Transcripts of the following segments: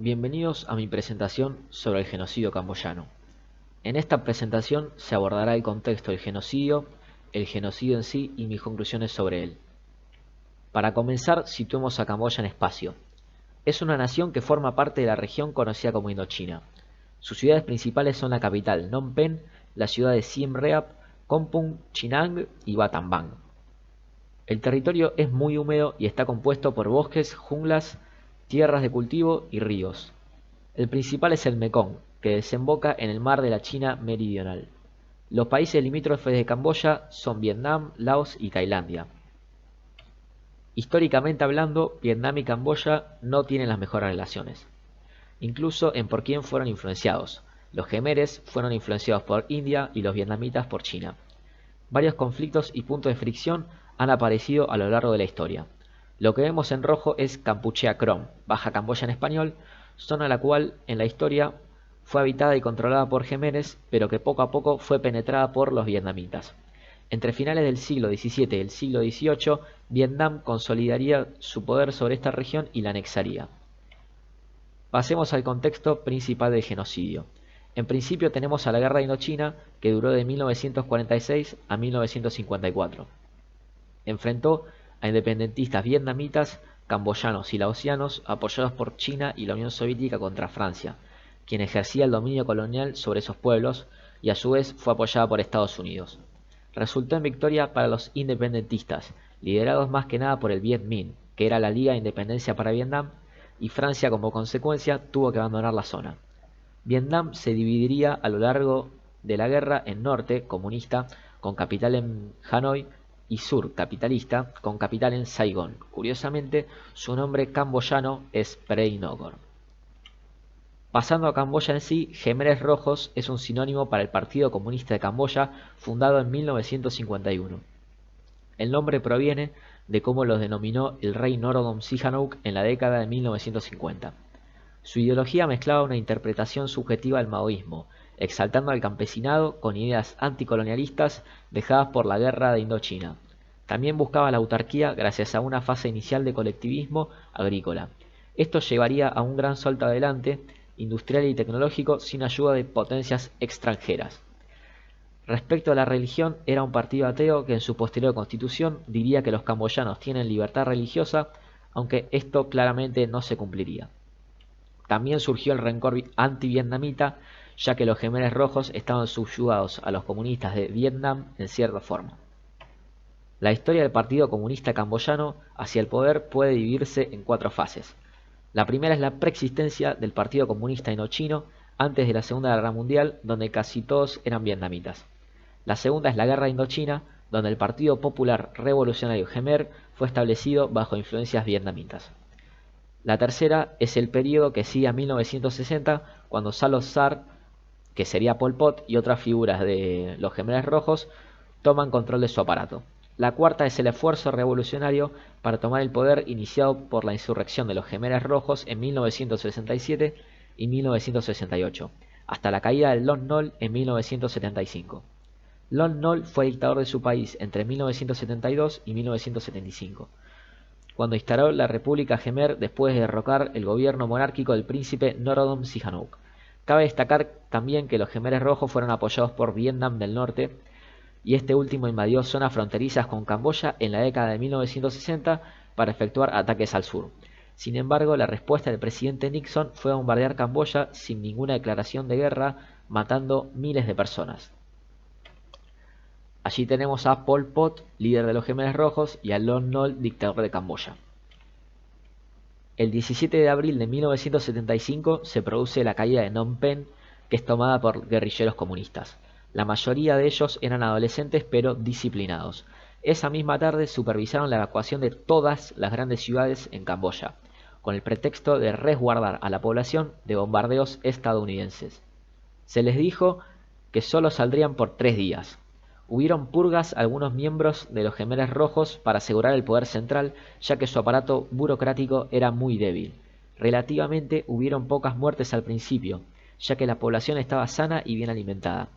Bienvenidos a mi presentación sobre el genocidio camboyano. En esta presentación se abordará el contexto del genocidio, el genocidio en sí y mis conclusiones sobre él. Para comenzar, situemos a Camboya en espacio. Es una nación que forma parte de la región conocida como Indochina. Sus ciudades principales son la capital Phnom Penh, la ciudad de Siem Reap, Kompong, Chinang y Battambang. El territorio es muy húmedo y está compuesto por bosques, junglas, tierras de cultivo y ríos. El principal es el Mekong, que desemboca en el mar de la China meridional. Los países limítrofes de Camboya son Vietnam, Laos y Tailandia. Históricamente hablando, Vietnam y Camboya no tienen las mejores relaciones, incluso en por quién fueron influenciados. Los jemeres fueron influenciados por India y los vietnamitas por China. Varios conflictos y puntos de fricción han aparecido a lo largo de la historia. Lo que vemos en rojo es Kampuchea Krom, Baja Camboya en español, zona la cual en la historia fue habitada y controlada por jemeres, pero que poco a poco fue penetrada por los vietnamitas. Entre finales del siglo XVII y el siglo XVIII, Vietnam consolidaría su poder sobre esta región y la anexaría. Pasemos al contexto principal del genocidio. En principio tenemos a la Guerra de Indochina, que duró de 1946 a 1954. Enfrentó a independentistas vietnamitas, camboyanos y laosianos apoyados por China y la Unión Soviética contra Francia, quien ejercía el dominio colonial sobre esos pueblos y a su vez fue apoyada por Estados Unidos. Resultó en victoria para los independentistas, liderados más que nada por el Viet Minh, que era la Liga de Independencia para Vietnam, y Francia como consecuencia tuvo que abandonar la zona. Vietnam se dividiría a lo largo de la guerra en norte, comunista, con capital en Hanoi, y sur, capitalista, con capital en Saigón. Curiosamente, su nombre camboyano es Prey Nogor. Pasando a Camboya en sí, Jemeres Rojos es un sinónimo para el Partido Comunista de Camboya, fundado en 1951. El nombre proviene de cómo los denominó el rey Norodom Sihanouk en la década de 1950. Su ideología mezclaba una interpretación subjetiva del maoísmo, exaltando al campesinado con ideas anticolonialistas dejadas por la guerra de Indochina. También buscaba la autarquía gracias a una fase inicial de colectivismo agrícola. Esto llevaría a un gran salto adelante, industrial y tecnológico, sin ayuda de potencias extranjeras. Respecto a la religión, era un partido ateo que en su posterior constitución diría que los camboyanos tienen libertad religiosa, aunque esto claramente no se cumpliría. También surgió el rencor anti-vietnamita, ya que los Jemeres Rojos estaban subyugados a los comunistas de Vietnam en cierta forma. La historia del Partido Comunista Camboyano hacia el poder puede dividirse en 4 fases. La primera es la preexistencia del Partido Comunista Indochino antes de la Segunda Guerra Mundial, donde casi todos eran vietnamitas. La segunda es la Guerra de Indochina, donde el Partido Popular Revolucionario Khmer fue establecido bajo influencias vietnamitas. La tercera es el periodo que sigue a 1960, cuando Salo Sar, que sería Pol Pot, y otras figuras de los Jemeres Rojos toman control de su aparato. La cuarta es el esfuerzo revolucionario para tomar el poder iniciado por la insurrección de los Jemeres Rojos en 1967 y 1968, hasta la caída del Lon Nol en 1975. Lon Nol fue dictador de su país entre 1972 y 1975, cuando instaló la República Jemer después de derrocar el gobierno monárquico del príncipe Norodom Sihanouk. Cabe destacar también que los Jemeres Rojos fueron apoyados por Vietnam del Norte, y este último invadió zonas fronterizas con Camboya en la década de 1960 para efectuar ataques al sur. Sin embargo, la respuesta del presidente Nixon fue bombardear Camboya sin ninguna declaración de guerra, matando miles de personas. Allí tenemos a Pol Pot, líder de los Jemeres Rojos, y a Lon Nol, dictador de Camboya. El 17 de abril de 1975 se produce la caída de Phnom Penh, que es tomada por guerrilleros comunistas. La mayoría de ellos eran adolescentes pero disciplinados. Esa misma tarde supervisaron la evacuación de todas las grandes ciudades en Camboya, con el pretexto de resguardar a la población de bombardeos estadounidenses. Se les dijo que solo saldrían por 3 días. Hubieron purgas a algunos miembros de los Jemeres Rojos para asegurar el poder central, ya que su aparato burocrático era muy débil. Relativamente hubieron pocas muertes al principio, ya que la población estaba sana y bien alimentada.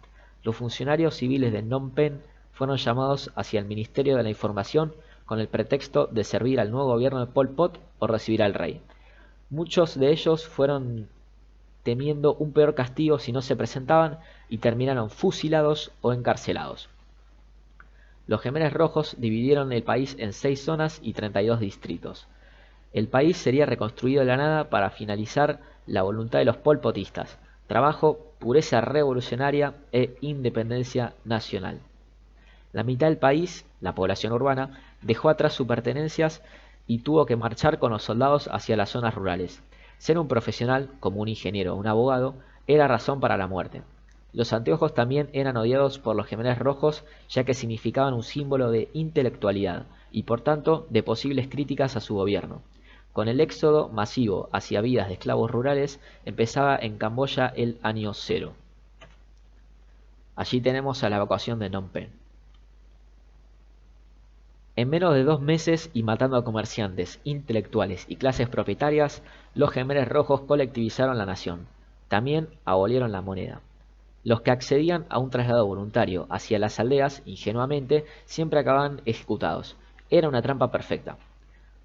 Los funcionarios civiles de Phnom Penh fueron llamados hacia el Ministerio de la Información con el pretexto de servir al nuevo gobierno de Pol Pot o recibir al rey. Muchos de ellos fueron temiendo un peor castigo si no se presentaban y terminaron fusilados o encarcelados. Los Jemeres Rojos dividieron el país en 6 zonas y 32 distritos. El país sería reconstruido de la nada para finalizar la voluntad de los polpotistas: trabajo, pureza revolucionaria e independencia nacional. La mitad del país, la población urbana, dejó atrás sus pertenencias y tuvo que marchar con los soldados hacia las zonas rurales. Ser un profesional, como un ingeniero o un abogado, era razón para la muerte. Los anteojos también eran odiados por los Jemeres Rojos, ya que significaban un símbolo de intelectualidad y por tanto de posibles críticas a su gobierno. Con el éxodo masivo hacia vidas de esclavos rurales empezaba en Camboya el año cero. Allí tenemos a la evacuación de Phnom Penh. En menos de 2 meses y matando a comerciantes, intelectuales y clases propietarias, los Jemeres Rojos colectivizaron la nación. También abolieron la moneda. Los que accedían a un traslado voluntario hacia las aldeas, ingenuamente, siempre acababan ejecutados. Era una trampa perfecta.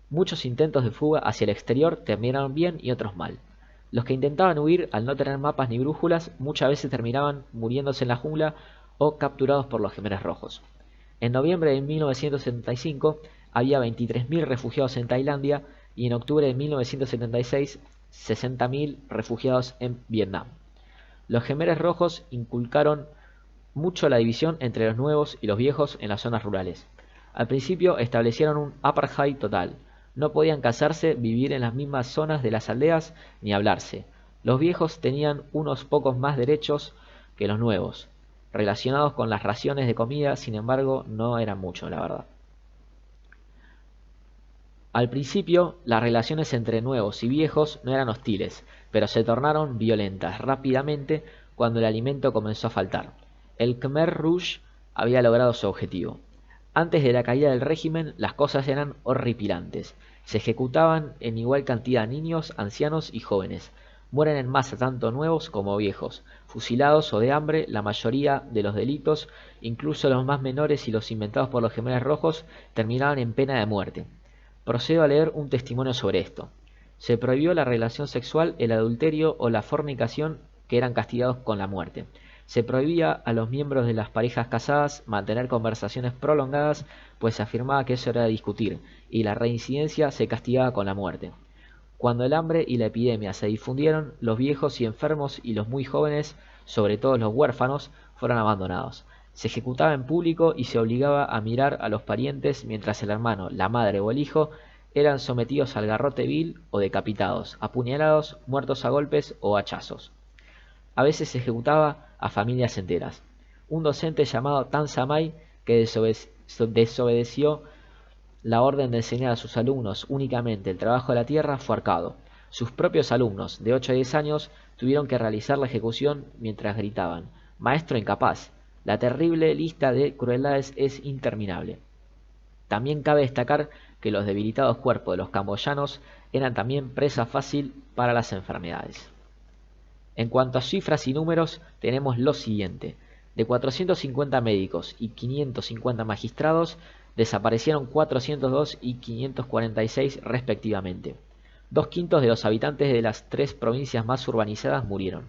Muchos intentos de fuga hacia el exterior terminaron bien y otros mal. Los que intentaban huir al no tener mapas ni brújulas muchas veces terminaban muriéndose en la jungla o capturados por los Jemeres Rojos. En noviembre de 1975 había 23.000 refugiados en Tailandia y en octubre de 1976 60.000 refugiados en Vietnam. Los Jemeres Rojos inculcaron mucho la división entre los nuevos y los viejos en las zonas rurales. Al principio establecieron un apartheid total. No podían casarse, vivir en las mismas zonas de las aldeas ni hablarse. Los viejos tenían unos pocos más derechos que los nuevos, relacionados con las raciones de comida, sin embargo, no eran mucho, la verdad. Al principio, las relaciones entre nuevos y viejos no eran hostiles, pero se tornaron violentas rápidamente cuando el alimento comenzó a faltar. El Khmer Rouge había logrado su objetivo. Antes de la caída del régimen, las cosas eran horripilantes. Se ejecutaban en igual cantidad niños, ancianos y jóvenes. Mueren en masa tanto nuevos como viejos, fusilados o de hambre. La mayoría de los delitos, incluso los más menores y los inventados por los Jemeres Rojos, terminaban en pena de muerte. Procedo a leer un testimonio sobre esto. Se prohibió la relación sexual, el adulterio o la fornicación, que eran castigados con la muerte. Se prohibía a los miembros de las parejas casadas mantener conversaciones prolongadas, pues se afirmaba que eso era discutir, y la reincidencia se castigaba con la muerte. Cuando el hambre y la epidemia se difundieron, los viejos y enfermos y los muy jóvenes, sobre todo los huérfanos, fueron abandonados. Se ejecutaba en público y se obligaba a mirar a los parientes mientras el hermano, la madre o el hijo eran sometidos al garrote vil o decapitados, apuñalados, muertos a golpes o hachazos. A veces se ejecutaba a familias enteras. Un docente llamado Tan Samai, que desobedeció la orden de enseñar a sus alumnos únicamente el trabajo de la tierra, fue ahorcado. Sus propios alumnos, de 8 a 10 años, tuvieron que realizar la ejecución mientras gritaban: «Maestro incapaz». La terrible lista de crueldades es interminable. También cabe destacar que los debilitados cuerpos de los camboyanos eran también presa fácil para las enfermedades. En cuanto a cifras y números, tenemos lo siguiente: de 450 médicos y 550 magistrados, desaparecieron 402 y 546 respectivamente. 2/5 de los habitantes de las 3 provincias más urbanizadas murieron.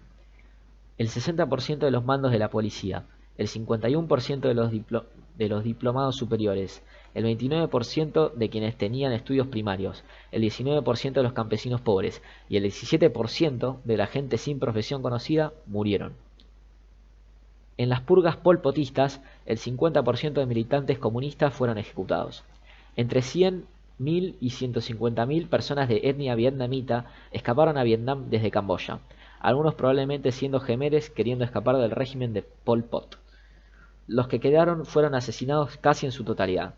El 60% de los mandos de la policía, el 51% de los diplomados superiores, el 29% de quienes tenían estudios primarios, el 19% de los campesinos pobres y el 17% de la gente sin profesión conocida murieron. En las purgas polpotistas, el 50% de militantes comunistas fueron ejecutados. Entre 100.000 y 150.000 personas de etnia vietnamita escaparon a Vietnam desde Camboya, algunos probablemente siendo jemeres queriendo escapar del régimen de Pol Pot. Los que quedaron fueron asesinados casi en su totalidad.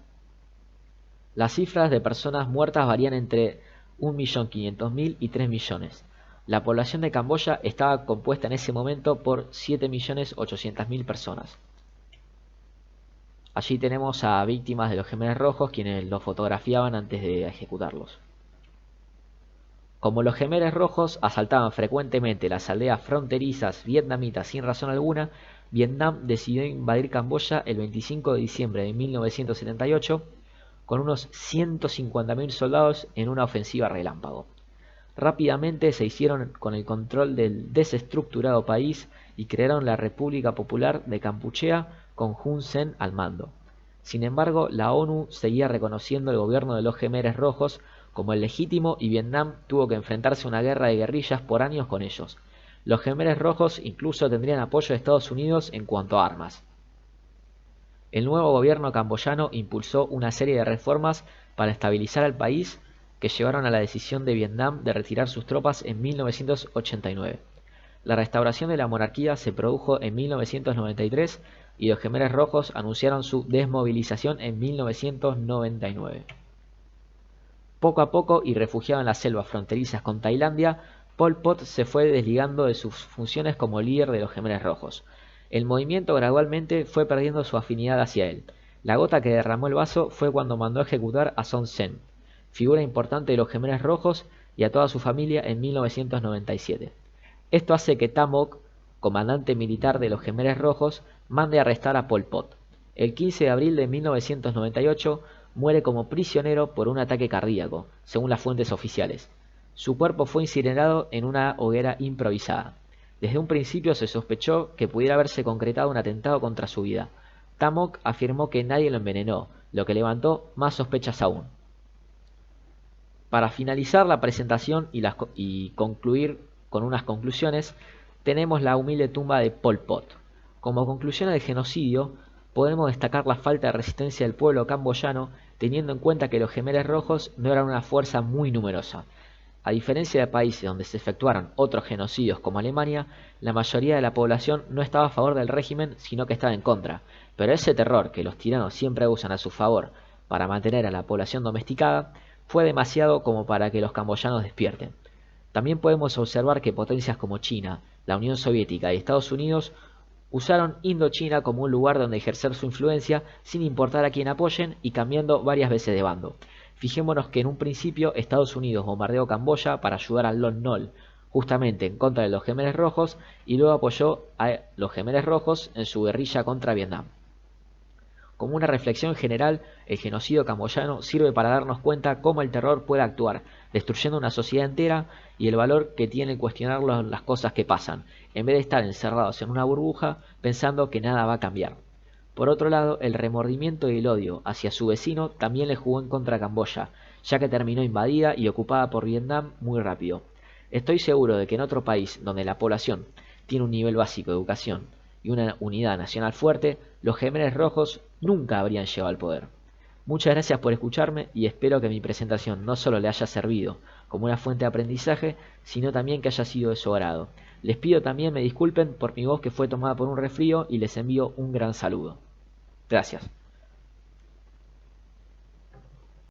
Las cifras de personas muertas varían entre 1.500.000 y 3 millones. La población de Camboya estaba compuesta en ese momento por 7.800.000 personas. Allí tenemos a víctimas de los Jemeres Rojos, quienes los fotografiaban antes de ejecutarlos. Como los Jemeres Rojos asaltaban frecuentemente las aldeas fronterizas vietnamitas sin razón alguna, Vietnam decidió invadir Camboya el 25 de diciembre de 1978 con unos 150.000 soldados en una ofensiva relámpago. Rápidamente se hicieron con el control del desestructurado país y crearon la República Popular de Kampuchea con Hun Sen al mando. Sin embargo, la ONU seguía reconociendo el gobierno de los Jemeres Rojos como el legítimo y Vietnam tuvo que enfrentarse a una guerra de guerrillas por años con ellos. Los Jemeres Rojos incluso tendrían apoyo de Estados Unidos en cuanto a armas. El nuevo gobierno camboyano impulsó una serie de reformas para estabilizar al país que llevaron a la decisión de Vietnam de retirar sus tropas en 1989. La restauración de la monarquía se produjo en 1993 y los Jemeres Rojos anunciaron su desmovilización en 1999. Poco a poco y refugiado en las selvas fronterizas con Tailandia, Pol Pot se fue desligando de sus funciones como líder de los Jemeres Rojos. El movimiento gradualmente fue perdiendo su afinidad hacia él. La gota que derramó el vaso fue cuando mandó ejecutar a Son Sen, figura importante de los Jemeres Rojos, y a toda su familia en 1997. Esto hace que Tam Ok, comandante militar de los Jemeres Rojos, mande arrestar a Pol Pot. El 15 de abril de 1998 muere como prisionero por un ataque cardíaco, según las fuentes oficiales. Su cuerpo fue incinerado en una hoguera improvisada. Desde un principio se sospechó que pudiera haberse concretado un atentado contra su vida. Tam Ok afirmó que nadie lo envenenó, lo que levantó más sospechas aún. Para finalizar la presentación y concluir con unas conclusiones, tenemos la humilde tumba de Pol Pot. Como conclusión del genocidio, podemos destacar la falta de resistencia del pueblo camboyano, teniendo en cuenta que los Jemeres Rojos no eran una fuerza muy numerosa. A diferencia de países donde se efectuaron otros genocidios como Alemania, la mayoría de la población no estaba a favor del régimen, sino que estaba en contra. Pero ese terror que los tiranos siempre usan a su favor para mantener a la población domesticada, fue demasiado como para que los camboyanos despierten. También podemos observar que potencias como China, la Unión Soviética y Estados Unidos usaron Indochina como un lugar donde ejercer su influencia sin importar a quién apoyen y cambiando varias veces de bando. Fijémonos que en un principio Estados Unidos bombardeó Camboya para ayudar a Lon Nol, justamente en contra de los Jemeres Rojos, y luego apoyó a los Jemeres Rojos en su guerrilla contra Vietnam. Como una reflexión general, el genocidio camboyano sirve para darnos cuenta cómo el terror puede actuar, destruyendo una sociedad entera y el valor que tiene cuestionar las cosas que pasan, en vez de estar encerrados en una burbuja pensando que nada va a cambiar. Por otro lado, el remordimiento y el odio hacia su vecino también le jugó en contra a Camboya, ya que terminó invadida y ocupada por Vietnam muy rápido. Estoy seguro de que en otro país donde la población tiene un nivel básico de educación y una unidad nacional fuerte, los Jemeres Rojos nunca habrían llegado al poder. Muchas gracias por escucharme y espero que mi presentación no solo le haya servido como una fuente de aprendizaje, sino también que haya sido de su agrado. Les pido también me disculpen por mi voz que fue tomada por un resfrío y les envío un gran saludo. Gracias.